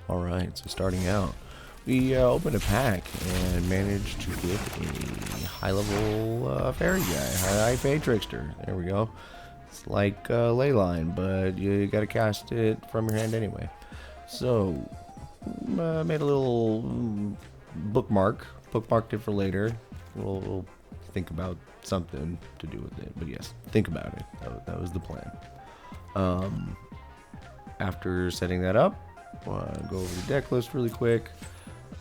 Alright, so starting out, we opened a pack and managed to get a high-level fairy guy, high fade trickster. There we go. It's like Leyline, but you gotta cast it from your hand anyway. So, made a little bookmarked it for later. We'll think about something to do with it, but yes, think about it. That was the plan. After setting that up, go over the deck list really quick.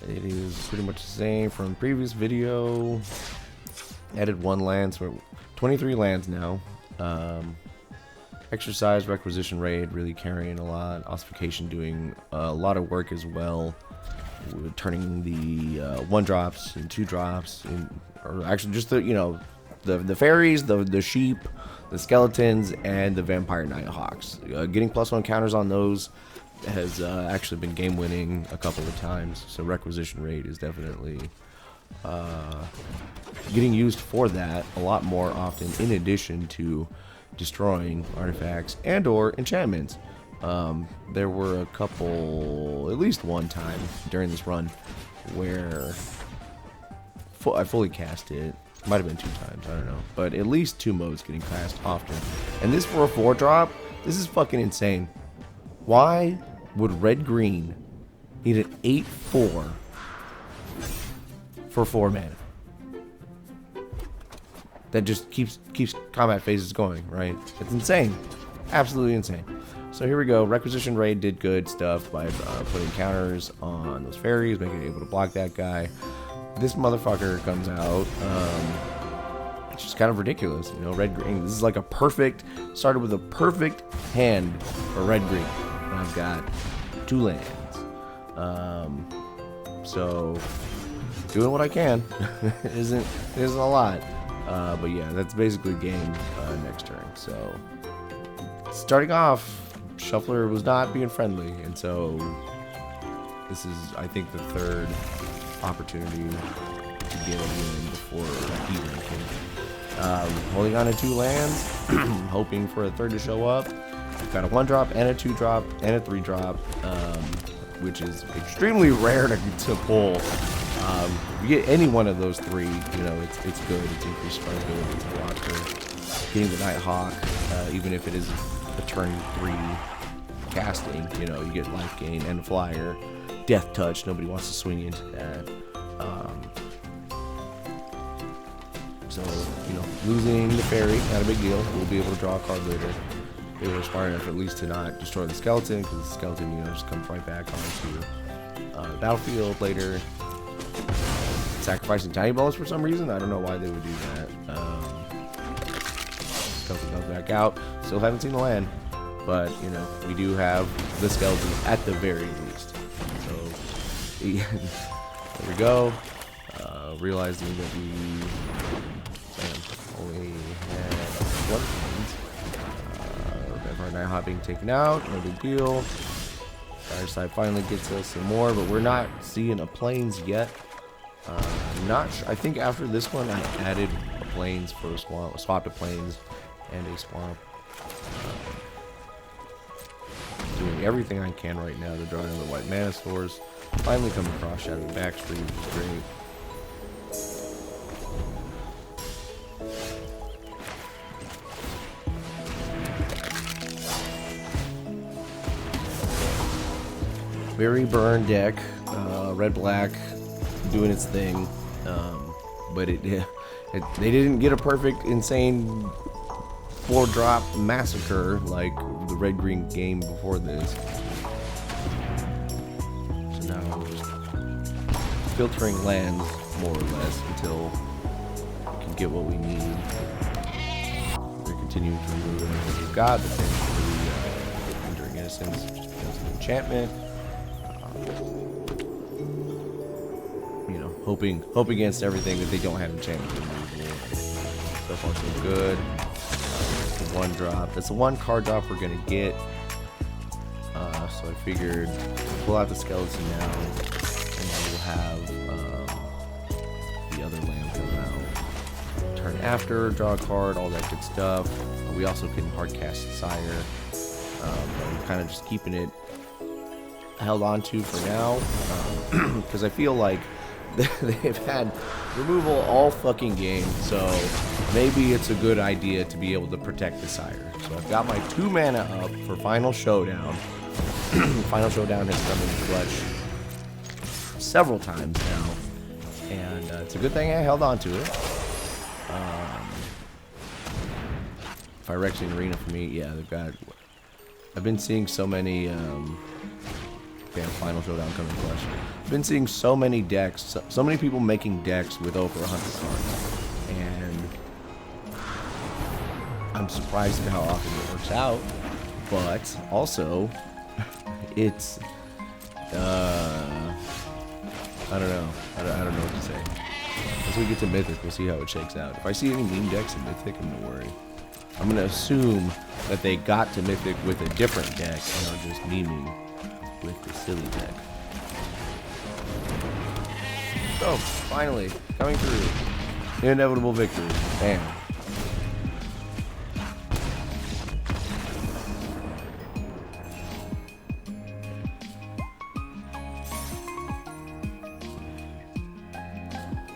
It is pretty much the same from previous video. Added 1 land, so we're 23 lands now. Exercise, Requisition Raid really carrying a lot. Ossification doing a lot of work as well. We're turning the 1-drops and 2-drops, or actually just the the fairies, the sheep, the skeletons, and the vampire nighthawks. Getting +1 counters on those has actually been game winning a couple of times, so Requisition Raid is definitely getting used for that a lot more often, in addition to destroying artifacts and or enchantments. There were a couple, at least one time during this run, where I fully cast it. Might have been 2 times, I don't know, but at least 2 modes getting cast often. And this for a 4-drop, this is fucking insane. Why would red-green need an 8/4 for 4 mana? That just keeps combat phases going, right? It's insane. Absolutely insane. So here we go. Requisition Raid did good stuff by putting counters on those fairies, making it able to block that guy. This motherfucker comes out. It's just kind of ridiculous, red-green. This is like a perfect, started with a perfect hand for red-green. And I've got 2 lands. So, doing what I can. isn't a lot. But yeah, that's basically game next turn. So, starting off, Shuffler was not being friendly, and so this is, I think, the 3rd opportunity to get a win before he ranking. Holding on to 2 lands, hoping for a 3rd to show up. We've got a 1-drop and a 2-drop and a 3-drop, which is extremely rare to pull. If you get any one of those 3, it's good. It's increased survivability, it's a blocker. Getting the Nighthawk, even if it is a turn 3 casting, you get life gain and a flyer. Death touch, nobody wants to swing into that. So, losing the fairy, not a big deal. We'll be able to draw a card later. They were smart enough at least to not destroy the skeleton, because the skeleton, just comes right back onto the battlefield later. Sacrificing tiny bonus for some reason. I don't know why they would do that. Skeleton comes back out. Still haven't seen the land, but we do have the skeleton at the very least. So there we go. Realizing that we only had 1 Vampire Nighthawk being taken out. No big deal. Fireside finally gets us some more, but we're not seeing a plains yet. Not sure. I think after this one, I added a plains for a swamp, swapped a plains and a swamp. Doing everything I can right now to draw another white mana source. Finally come across Shadow Backstreet, which is great. Very burn deck, red-black, doing its thing, but they didn't get a perfect, insane 4-drop massacre like the red-green game before this. So now we're just filtering lands more or less until we can get what we need. We're continuing to remove everything we've got. The thing for the Enduring Innocence just becomes an enchantment. Hoping against everything that they don't have enchantment removal. So far so good. 1-drop. That's the 1 card drop we're gonna get. So I figured pull out the skeleton now, and then we'll have the other land come out. Turn after, draw a card, all that good stuff. We also can hard cast Sire. I'm kind of just keeping it held on to for now, because I feel like they've had removal all fucking game, so maybe it's a good idea to be able to protect the sire. So I've got my 2 mana up for Final Showdown. Final Showdown has come in clutch several times now, and it's a good thing I held on to it. Phyrexian Arena for me, yeah, they've got... I've been seeing so many... Final Showdown coming clutch. I've been seeing so many decks, so many people making decks with over 100 cards, and I'm surprised at how often it works out, but also, it's, I don't know. I don't know what to say. Once we get to Mythic, we'll see how it shakes out. If I see any meme decks in Mythic, I'm gonna worry. I'm gonna assume that they got to Mythic with a different deck and are just memeing with the silly deck. So, finally, coming through. Inevitable victory. Bam.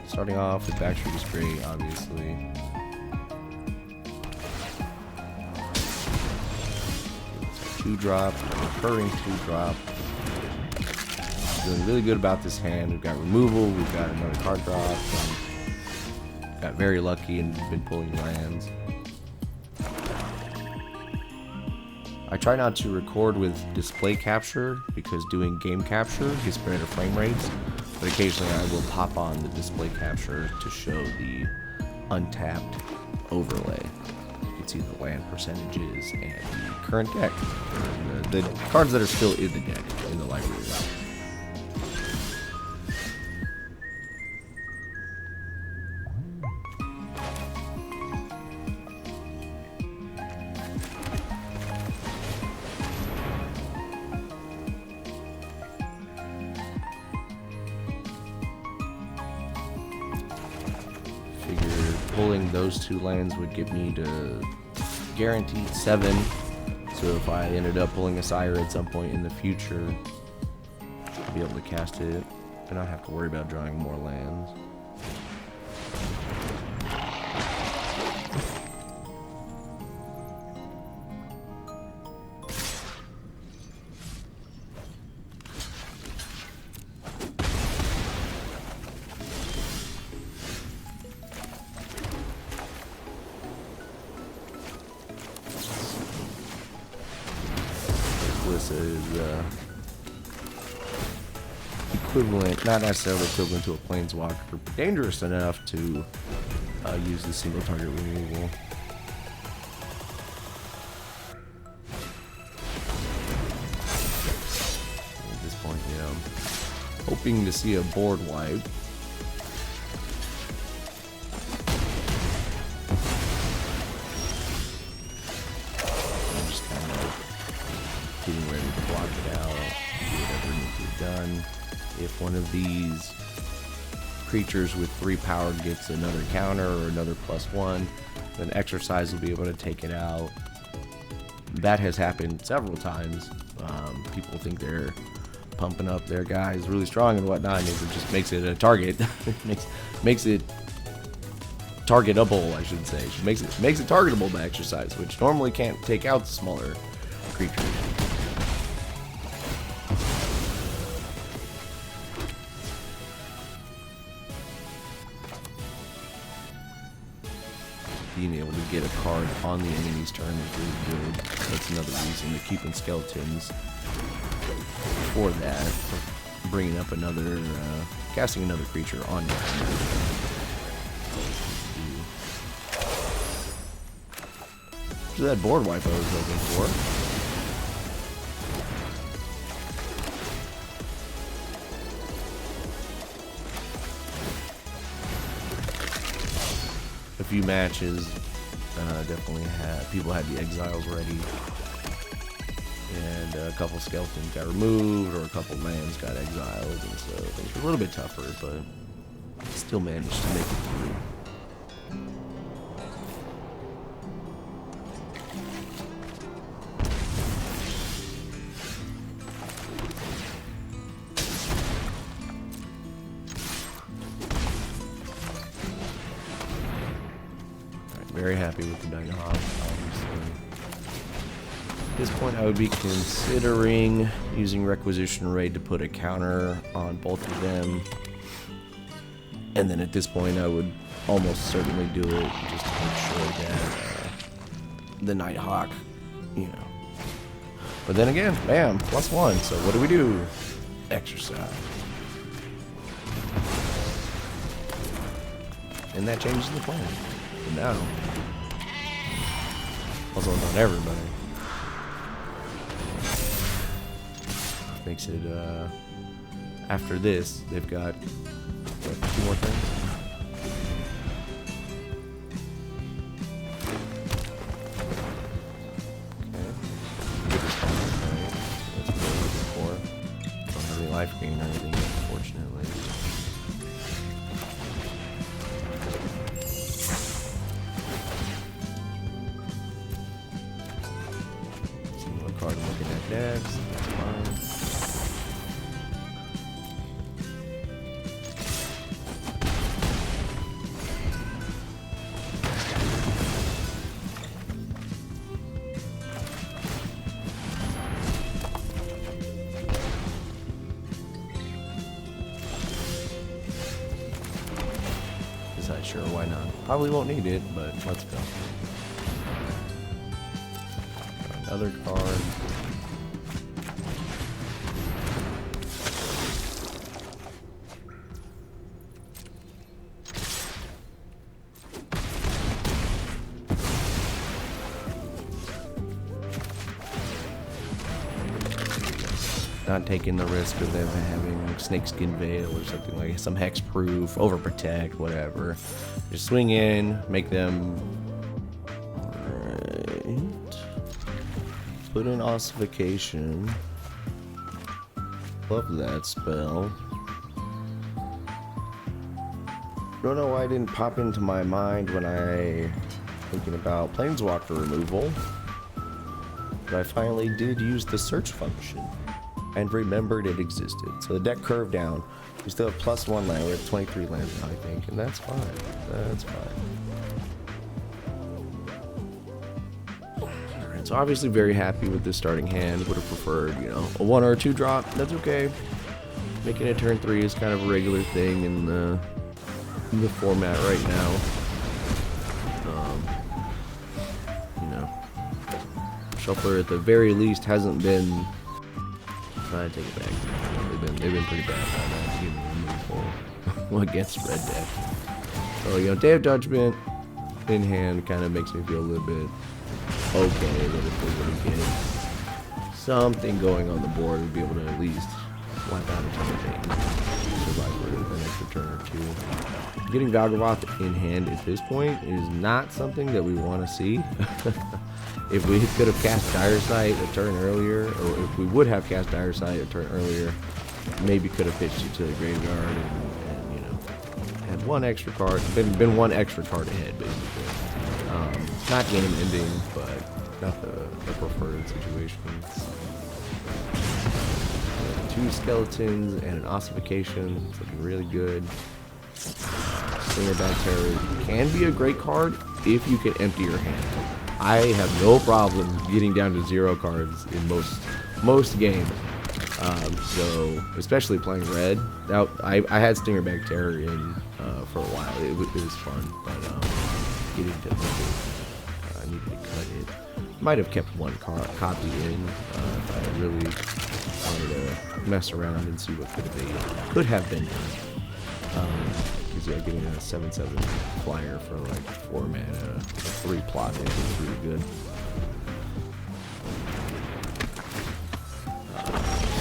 Starting off with Backstreet is great, obviously. It's a 2-drop, recurring 2-drop. Feeling really good about this hand. We've got removal, we've got another card drop, got very lucky and been pulling lands. I try not to record with display capture because doing game capture gets better frame rates, but occasionally I will pop on the display capture to show the untapped overlay. You can see the land percentages and the current deck, the cards that are still in the deck in the library. Pulling those 2 lands would get me to guaranteed 7. So if I ended up pulling a sire at some point in the future, I'd be able to cast it and not have to worry about drawing more lands. This is equivalent, not necessarily equivalent to a planeswalker, dangerous enough to use the single target removal. At this point, you know, hoping to see a board wipe. Getting ready to block it out, do whatever needs to be done. If one of these creatures with 3 power gets another counter or another +1, then Exercise will be able to take it out. That has happened several times. People think they're pumping up their guys really strong and whatnot, and it just makes it a target. makes it targetable, I should say. It makes it targetable by Exercise, which normally can't take out the smaller creatures. Being able to get a card on the enemy's turn is really good. That's another reason to keeping skeletons for that. For bringing up another, casting another creature on your turn. So that board wipe I was looking for. A few matches definitely people had the exiles ready, and a couple skeletons got removed or a couple lands got exiled, and so things were a little bit tougher, but still managed to make it through. very happy with the Nighthawk, obviously. At this point, I would be considering using Requisition Raid to put a counter on both of them. And then at this point, I would almost certainly do it just to make sure that the Nighthawk, you know. But then again, bam, +1. So what do? Exercise. And that changes the plan. But now, also not everybody. Makes it, after this, they've got, what, 2 more things? Life gain or anything, unfortunately. See what card I'm looking at next. That's fine. Sure, why not? Probably won't need it, but let's go. Another card. Not taking the risk of them having Snakeskin Veil or something like some hexproof, overprotect, whatever. Just swing in, make them. Right. Put in Ossification. Love that spell. Don't know why it didn't pop into my mind when I thinking about Planeswalker removal. But I finally did use the search function and remembered it existed. So the deck curved down. We still have +1 land. We have 23 lands now, I think, and that's fine. That's fine. Alright, so obviously very happy with this starting hand. Would have preferred, you know, a 1 or a 2 drop. That's okay. Making it turn 3 is kind of a regular thing in the format right now. You know, Shuffler at the very least hasn't been. I take it back. They've been pretty bad on that team removal against red deck. So, you know, Day of Judgment in hand kind of makes me feel a little bit okay that if we were to get something going on the board, we'd be able to at least wipe out a ton of things. Survive for an extra turn or 2. Getting Valgavoth in hand at this point is not something that we want to see. If we could have cast Dire Sight a turn earlier, or if we would have cast Dire Sight a turn earlier, maybe could have pitched it to the graveyard and you know, had 1 extra card, been 1 extra card ahead, basically. Not game ending, but not the preferred situations. 2 skeletons and an ossification. It's looking really good. Slingerback Terror can be a great card if you can empty your hand. I have no problem getting down to 0 cards in most games. So especially playing red. Now I had Stingerback Terror in for a while. It was fun, but getting to I needed to cut it. Might have kept 1 copy in if I really wanted to mess around and see what could have been done. Because yeah, getting a 7/7 flyer for like 4 mana, 3 plotting is really good.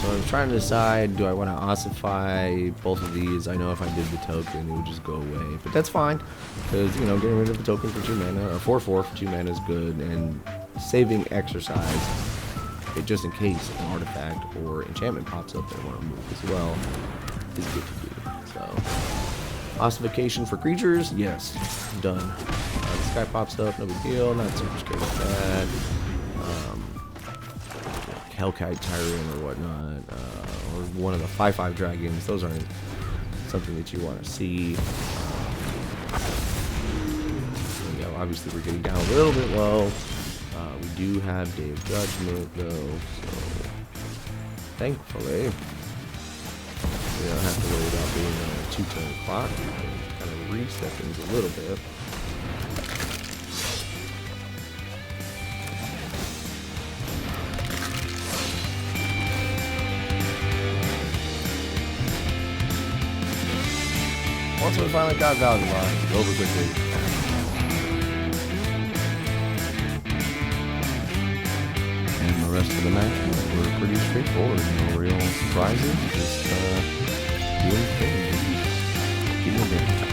So I'm trying to decide, do I want to ossify both of these? I know if I did the token, it would just go away, but that's fine, because you know, getting rid of the token for 2 mana, or 4/4 for 2 mana is good, and saving exercise, just in case an artifact or enchantment pops up that I want to move as well, is good to do. So. Ossification for creatures, yes, done. The sky pops up, no big deal, not super scared of that. Hellkite Tyrant or whatnot, or one of the 5/5 dragons, those aren't something that you want to see. Yeah, obviously we're getting down a little bit low. We do have Day of Judgment though, so thankfully we don't have to worry about being on a 2-turn clock. We can kind of reset things a little bit. Once we finally got value locked, over quickly. And the rest of the matches were pretty straightforward. No real surprises. Just doing things. Getting it done.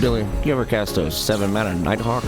Billy, you ever cast a 7-mana Nighthawk?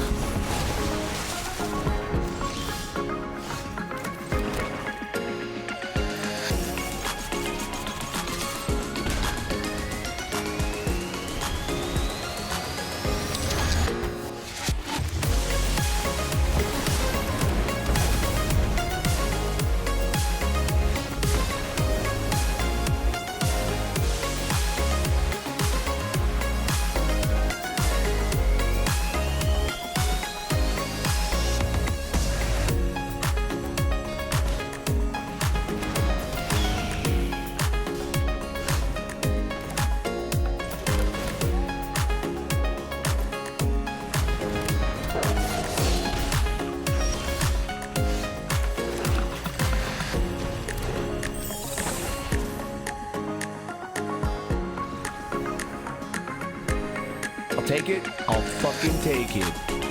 I'll take it. I'll fucking take it.